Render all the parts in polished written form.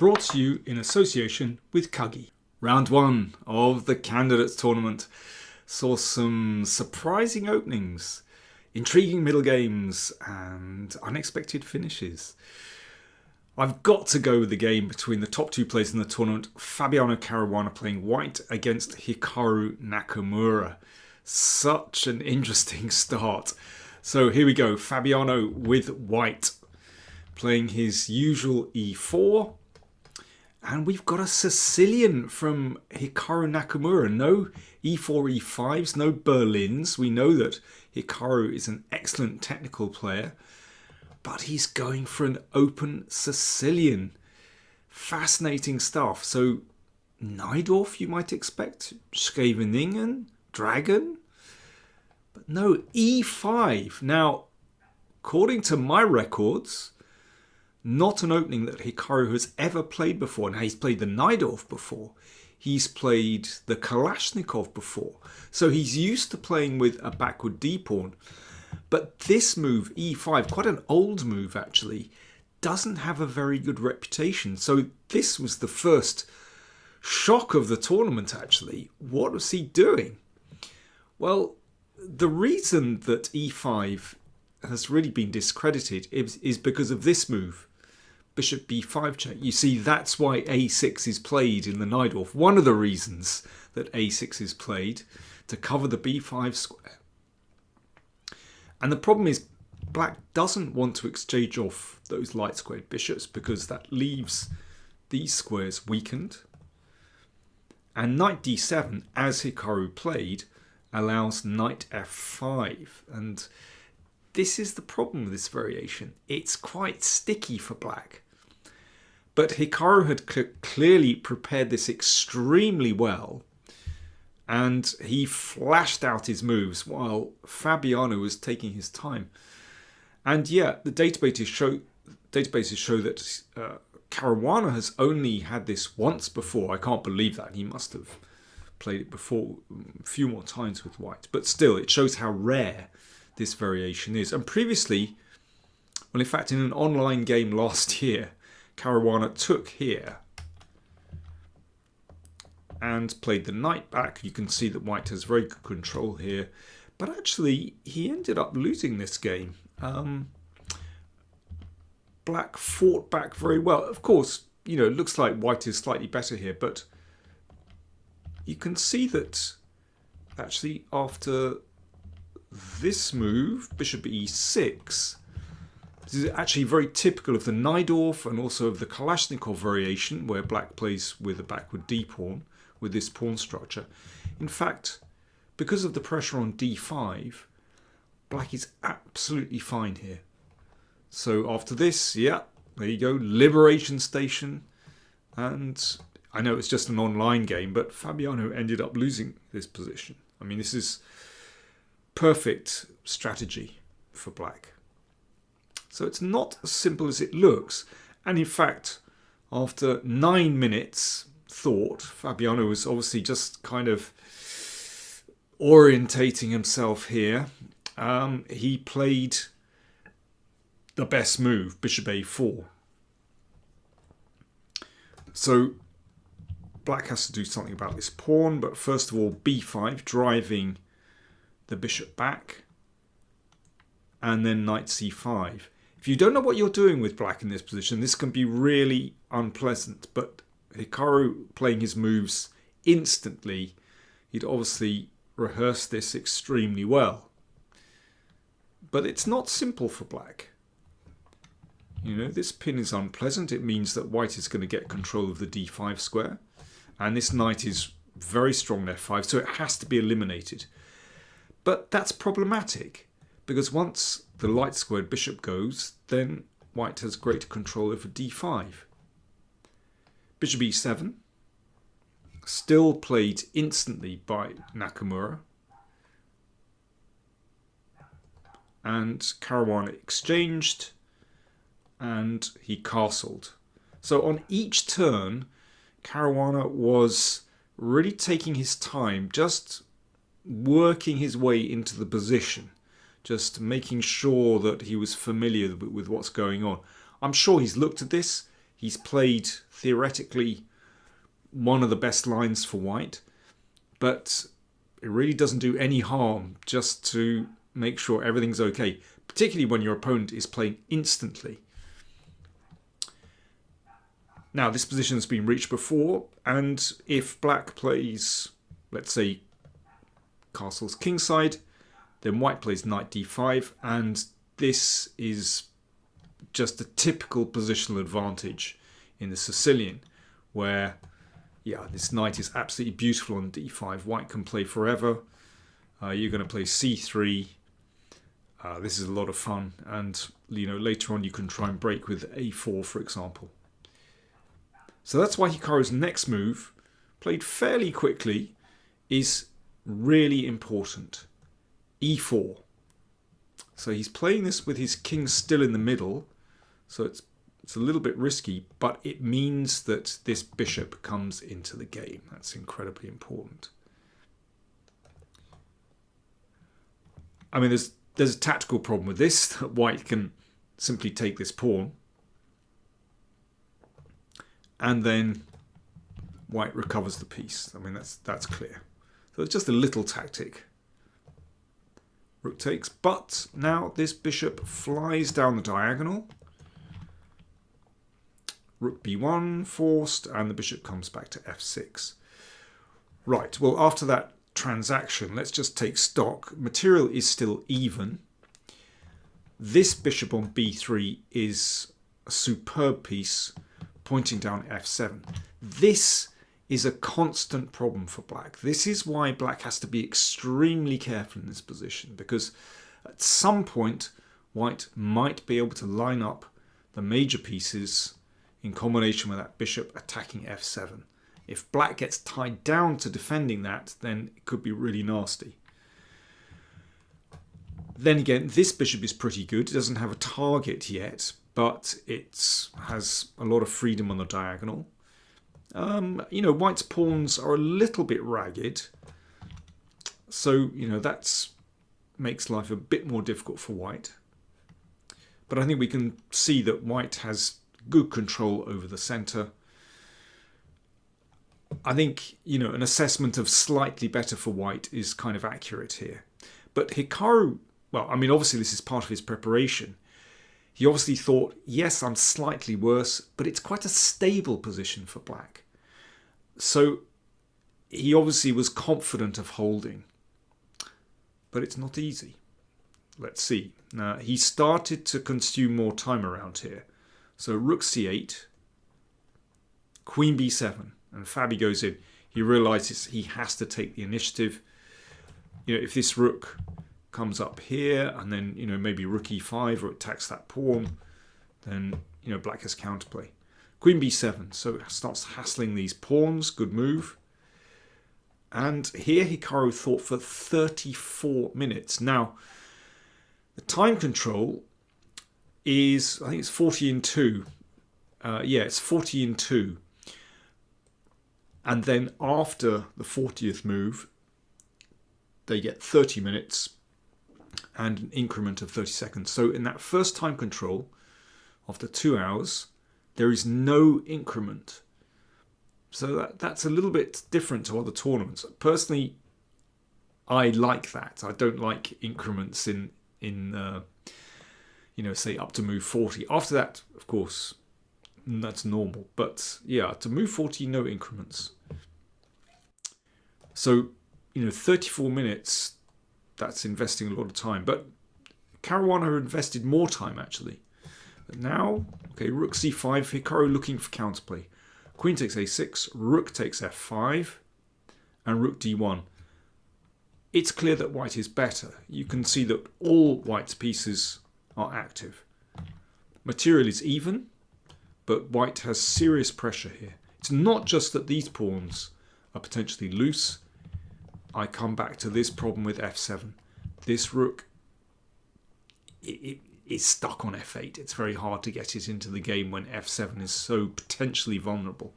brought to you in association with Kagi. Round 1 of the Candidates Tournament saw some surprising openings, intriguing middle games and unexpected finishes. I've got to go with the game between the top two players in the tournament, Fabiano Caruana playing white against Hikaru Nakamura. Such an interesting start. So here we go, Fabiano with white, playing his usual e4. And we've got a Sicilian from Hikaru Nakamura. No e4, e5s, no Berlins. We know that Hikaru is an excellent technical player, but he's going for an open Sicilian. Fascinating stuff. So Najdorf, you might expect, Scheveningen, Dragon, but no, e5. Now, according to my records, not an opening that Hikaru has ever played before. Now, he's played the Najdorf before. He's played the Kalashnikov before. So he's used to playing with a backward d-pawn. But this move, e5, quite an old move actually, doesn't have a very good reputation. So this was the first shock of the tournament actually. What was he doing? Well, the reason that e5 has really been discredited is because of this move, bishop b5 check. You see, that's why a6 is played in the Najdorf. One of the reasons that a6 is played, to cover the b5 square. And the problem is black doesn't want to exchange off those light squared bishops because that leaves these squares weakened. And knight d7, as Hikaru played, allows knight f5. And this is the problem with this variation. It's quite sticky for black. But Hikaru had clearly prepared this extremely well. And he flashed out his moves while Fabiano was taking his time. And yeah, the databases show that Caruana has only had this once before. I can't believe that. He must have played it before a few more times with white. But still, it shows how rare this variation is. And previously, well, in fact, in an online game last year, Caruana took here and played the knight back. You can see that white has very good control here. But actually, he ended up losing this game. Black fought back very well. Of course, you know, it looks like white is slightly better here, but you can see that actually after this move, bishop e6, this is actually very typical of the Najdorf and also of the Kalashnikov variation, where black plays with a backward d-pawn with this pawn structure. In fact, because of the pressure on d5, black is absolutely fine here. So after this, yeah, there you go, Liberation Station. And I know it's just an online game, but Fabiano ended up losing this position. I mean, this is perfect strategy for black. So it's not as simple as it looks. And in fact, after 9 minutes thought, Fabiano was obviously just kind of orientating himself here. He played the best move, bishop a4. So black has to do something about this pawn, but first of all b5, driving the bishop back, and then knight c5. If you don't know what you're doing with black in this position, this can be really unpleasant, but Hikaru playing his moves instantly, he'd obviously rehearsed this extremely well. But it's not simple for black. You know, this pin is unpleasant. It means that white is going to get control of the d5 square. And this knight is very strong on f5, so it has to be eliminated. But that's problematic, because once the light squared bishop goes, then white has greater control over d5. Bishop e7, still played instantly by Nakamura. And Caruana exchanged, and he castled. So on each turn, Caruana was really taking his time, just working his way into the position, just making sure that he was familiar with what's going on. I'm sure he's looked at this. He's played theoretically one of the best lines for white, but it really doesn't do any harm just to make sure everything's okay, particularly when your opponent is playing instantly. Now, this position has been reached before, and if black plays, let's say, castle's kingside, then white plays knight d5, and this is just a typical positional advantage in the Sicilian, where, yeah, this knight is absolutely beautiful on d5. White can play forever. You're going to play c3. This is a lot of fun, and later on you can try and break with a4, for example. So that's why Hikaru's next move, played fairly quickly, is really important. e4. So he's playing this with his king still in the middle, so it's a little bit risky, but it means that this bishop comes into the game. That's incredibly important. I mean, there's a tactical problem with this, that white can simply take this pawn, and then white recovers the piece. I mean, that's clear. So it's just a little tactic. Rook takes, but now this bishop flies down the diagonal. Rook b1 forced, and the bishop comes back to f6. Right, well, after that transaction, let's just take stock. Material is still even. This bishop on b3 is a superb piece, pointing down f7. This is a constant problem for black. This is why black has to be extremely careful in this position, because at some point white might be able to line up the major pieces in combination with that bishop attacking f7. If black gets tied down to defending that, then it could be really nasty. Then again, this bishop is pretty good. It doesn't have a target yet, but it has a lot of freedom on the diagonal. White's pawns are a little bit ragged, so that makes life a bit more difficult for white. But I think we can see that white has good control over the centre. I think an assessment of slightly better for white is kind of accurate here. But Hikaru, well, I mean, obviously this is part of his preparation. He obviously thought, yes, I'm slightly worse, but it's quite a stable position for black. So he obviously was confident of holding. But it's not easy. Let's see. Now, he started to consume more time around here. So rook c8, queen b7, and Fabi goes in. He realizes he has to take the initiative. If this rook comes up here, and then maybe rook e5 or attacks that pawn, then black has counterplay. Queen b7, so it starts hassling these pawns. Good move. And here Hikaru thought for 34 minutes. Now, the time control is, I think it's 40 and 2. Yeah, it's 40 and 2. And then after the 40th move, they get 30 minutes and an increment of 30 seconds. So in that first time control, after 2 hours, there is no increment. So that's a little bit different to other tournaments. Personally, I like that. I don't like increments in say up to move 40. After that, of course, that's normal. But yeah, to move 40, no increments. So, 34 minutes, that's investing a lot of time. But Caruana invested more time, actually. But now, okay, rook c5, Hikaru looking for counterplay. Queen takes a6, rook takes f5, and rook d1. It's clear that white is better. You can see that all white's pieces are active. Material is even, but white has serious pressure here. It's not just that these pawns are potentially loose. I come back to this problem with f7. This rook is stuck on f8. It's very hard to get it into the game when f7 is so potentially vulnerable.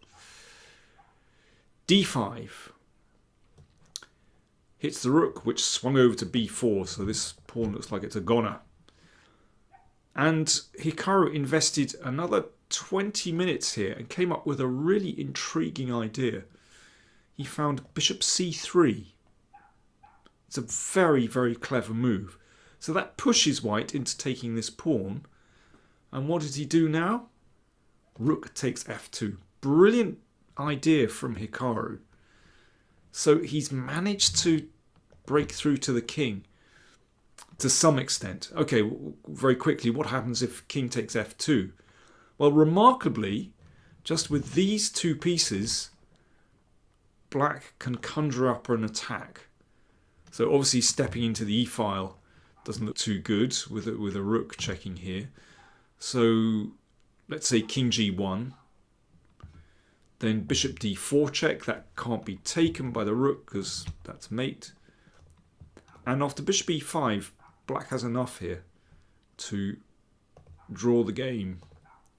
d5 hits the rook, which swung over to b4, so this pawn looks like it's a goner. And Hikaru invested another 20 minutes here and came up with a really intriguing idea. He found bishop c3. It's a very, very clever move. So that pushes white into taking this pawn. And what did he do now? Rook takes f2. Brilliant idea from Hikaru. So he's managed to break through to the king to some extent. Okay, very quickly, what happens if king takes f2? Well, remarkably, just with these two pieces, black can conjure up an attack. So obviously stepping into the e-file doesn't look too good with a rook checking here. So let's say king g1. Then bishop d4 check. That can't be taken by the rook because that's mate. And after bishop e5, black has enough here to draw the game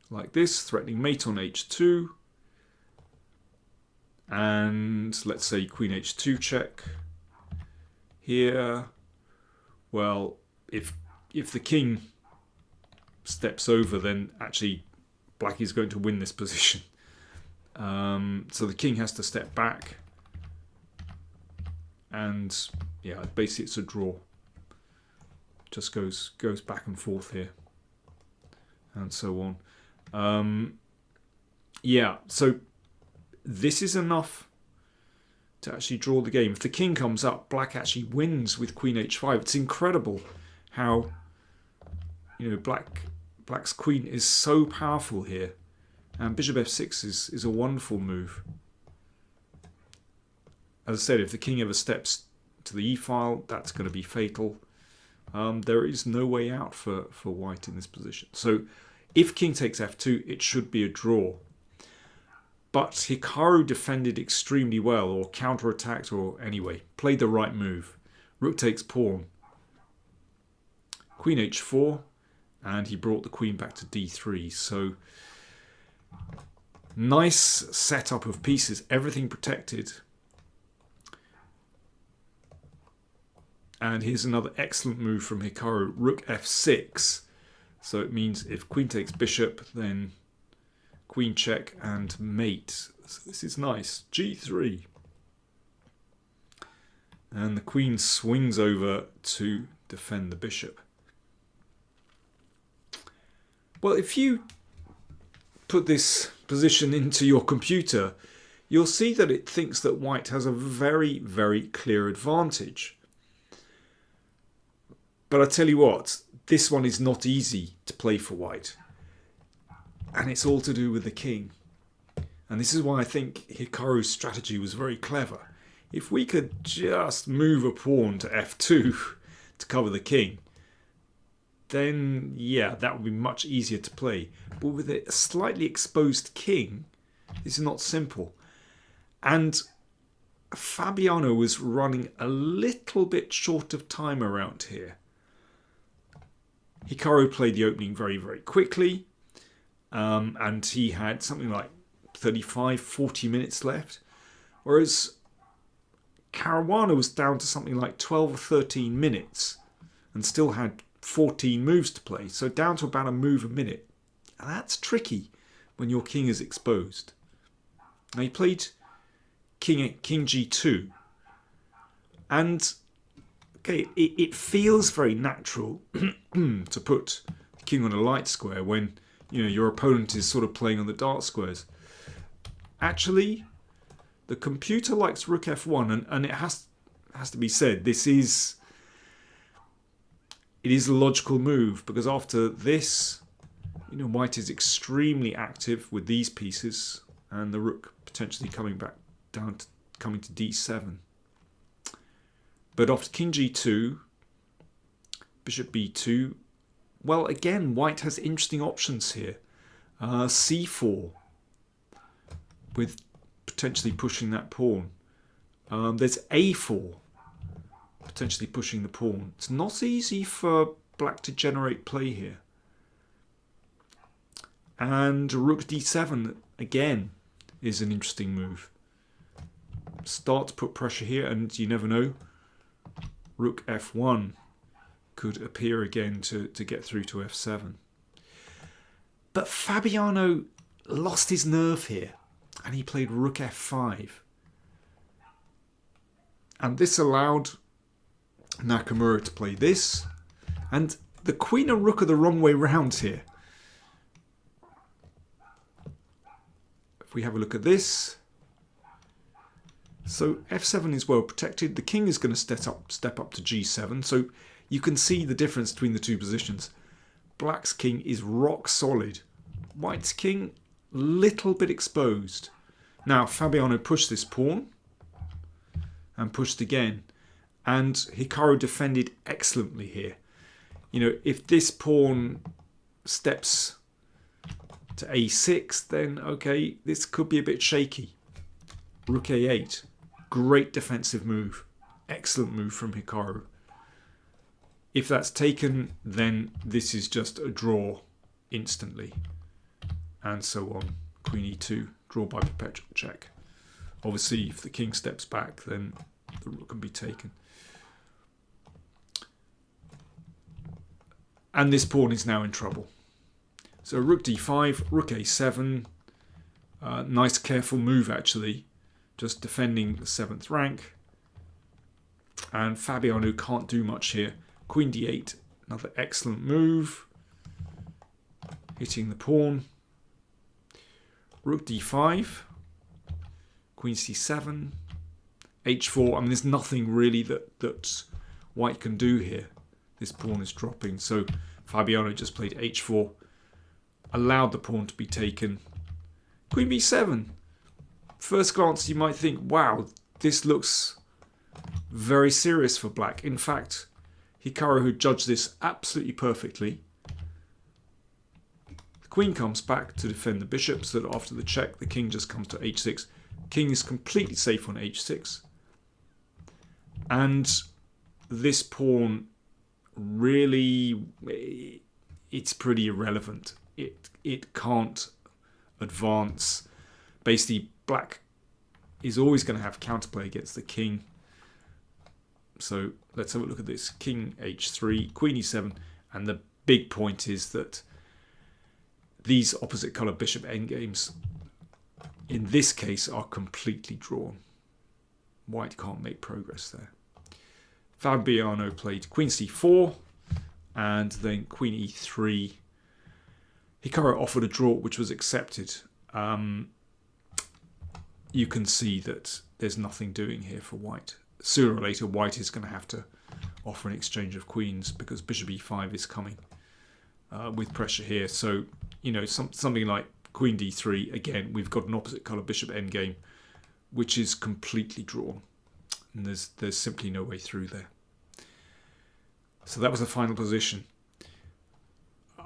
like this, threatening mate on h2. And let's say queen h2 check here. Well, if the king steps over, then actually black is going to win this position. So the king has to step back. And yeah, basically it's a draw. Just goes back and forth here. And so on. Yeah, so this is enough to actually draw the game. If the king comes up, black actually wins with queen h5. It's incredible how, you know, black's queen is so powerful here. And bishop f6 is a wonderful move. As I said, if the king ever steps to the e-file, that's going to be fatal. There is no way out for white in this position. So if king takes f2, it should be a draw. But Hikaru defended extremely well, or counterattacked, or anyway, played the right move. Rook takes pawn. Queen h4, and he brought the queen back to d3. So nice setup of pieces, everything protected. And here's another excellent move from Hikaru, rook f6. So it means if queen takes bishop, then queen check and mate. So this is nice. g3. And the queen swings over to defend the bishop. Well, if you put this position into your computer, you'll see that it thinks that white has a very, very clear advantage. But I tell you what, this one is not easy to play for white. And it's all to do with the king. And this is why I think Hikaru's strategy was very clever. If we could just move a pawn to f2 to cover the king, then yeah, that would be much easier to play. But with a slightly exposed king, this is not simple. And Fabiano was running a little bit short of time around here. Hikaru played the opening very, very quickly. And he had something like 35, 40 minutes left. Whereas Caruana was down to something like 12 or 13 minutes and still had 14 moves to play. So down to about a move a minute. And that's tricky when your king is exposed. Now he played king g2. And okay, it feels very natural to put the king on a light square when, you know, your opponent is sort of playing on the dark squares. Actually, the computer likes rook f1, and it has to be said, it is a logical move, because after this, you know, white is extremely active with these pieces, and the rook potentially coming back down to coming to d7. But after king g2, bishop b2, well, again, white has interesting options here. c4, with potentially pushing that pawn. There's a4, potentially pushing the pawn. It's not easy for black to generate play here. And rook d7, again, is an interesting move. Start to put pressure here, and you never know. Rook f1 could appear again to get through to f7. But Fabiano lost his nerve here and he played rook f5. And this allowed Nakamura to play this. And the queen and rook are the wrong way round here. If we have a look at this. So f7 is well protected. The king is going to step up to g7. So you can see the difference between the two positions. Black's king is rock solid. White's king, little bit exposed. Now Fabiano pushed this pawn and pushed again. And Hikaru defended excellently here. You know, if this pawn steps to a6, then okay, this could be a bit shaky. Rook a8. Great defensive move. Excellent move from Hikaru. If that's taken, then this is just a draw instantly. And so on. Queen e2. Draw by perpetual check. Obviously, if the king steps back, then the rook can be taken. And this pawn is now in trouble. So rook d5, rook a7. Nice careful move actually. Just defending the 7th rank. And Fabiano can't do much here. Queen d8, another excellent move. Hitting the pawn. Rook d5. Queen c7. h4. I mean, there's nothing really that white can do here. This pawn is dropping. So Fabiano just played h4. Allowed the pawn to be taken. Queen b7. First glance you might think, wow, this looks very serious for black. In fact, Hikaru, who judged this absolutely perfectly. The queen comes back to defend the bishop, so that after the check, the king just comes to h6. King is completely safe on h6. And this pawn really, it's pretty irrelevant. It can't advance. Basically, black is always going to have counterplay against the king. So let's have a look at this. King h3, queen e7, and the big point is that these opposite colour bishop endgames in this case are completely drawn. White can't make progress there. Fabiano played queen c4 and then queen e3. Hikaru offered a draw which was accepted. You can see that there's nothing doing here for white. Sooner or later, white is going to have to offer an exchange of queens because bishop e5 is coming with pressure here. So, you know, something like queen d3, again, we've got an opposite colour bishop endgame, which is completely drawn. And there's simply no way through there. So that was the final position.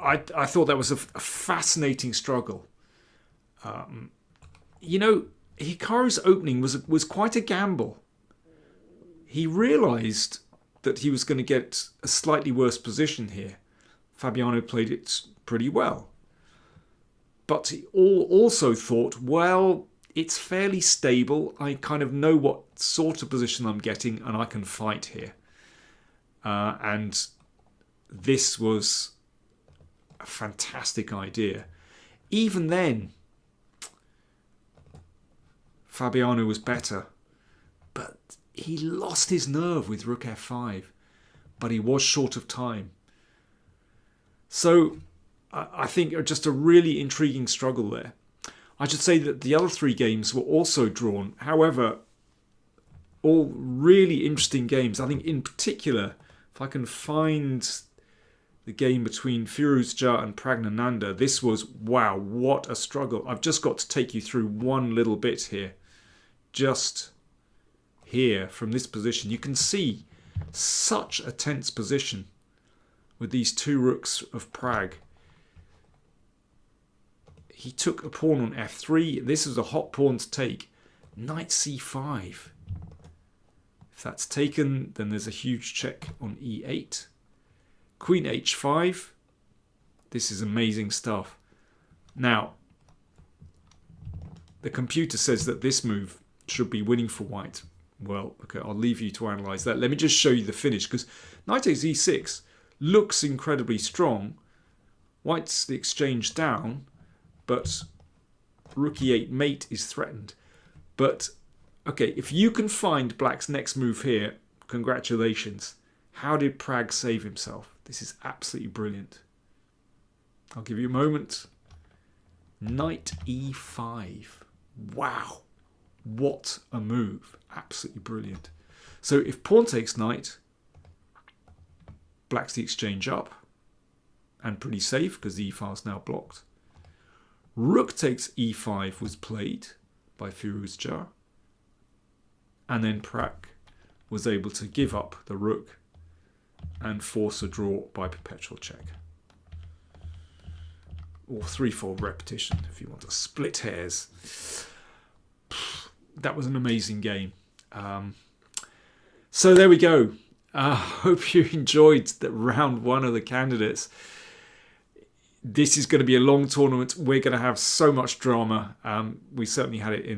I thought that was a fascinating struggle. You know, Hikaru's opening was quite a gamble. He realised that he was going to get a slightly worse position here. Fabiano played it pretty well. But he also thought, well, it's fairly stable. I kind of know what sort of position I'm getting and I can fight here. And this was a fantastic idea. Even then, Fabiano was better, but he lost his nerve with rook f5, but he was short of time. So I think just a really intriguing struggle there. I should say that the other 3 games were also drawn. However, all really interesting games. I think in particular, if I can find the game between Firuzja and Pragnananda, this was, wow, what a struggle. I've just got to take you through one little bit here. Just here from this position. You can see such a tense position with these 2 rooks of Prague. He took a pawn on f3. This was a hot pawn to take. Knight c5. If that's taken, then there's a huge check on e8. Queen h5. This is amazing stuff. Now, the computer says that this move should be winning for white. Well, okay, I'll leave you to analyse that. Let me just show you the finish, because knight takes e6 looks incredibly strong. White's the exchange down, but rook e8 mate is threatened. But, okay, if you can find black's next move here, congratulations. How did Pragg save himself? This is absolutely brilliant. I'll give you a moment. Knight e5. Wow. What a move. Absolutely brilliant. So if pawn takes knight, black's the exchange up. And pretty safe because the e-file is now blocked. Rook takes e5 was played by Firuzja. And then Pragg was able to give up the rook and force a draw by perpetual check. Or threefold repetition if you want to split hairs. That was an amazing game. So there we go. Hope you enjoyed the round one of the candidates. This is going to be a long tournament. We're going to have so much drama. We certainly had it in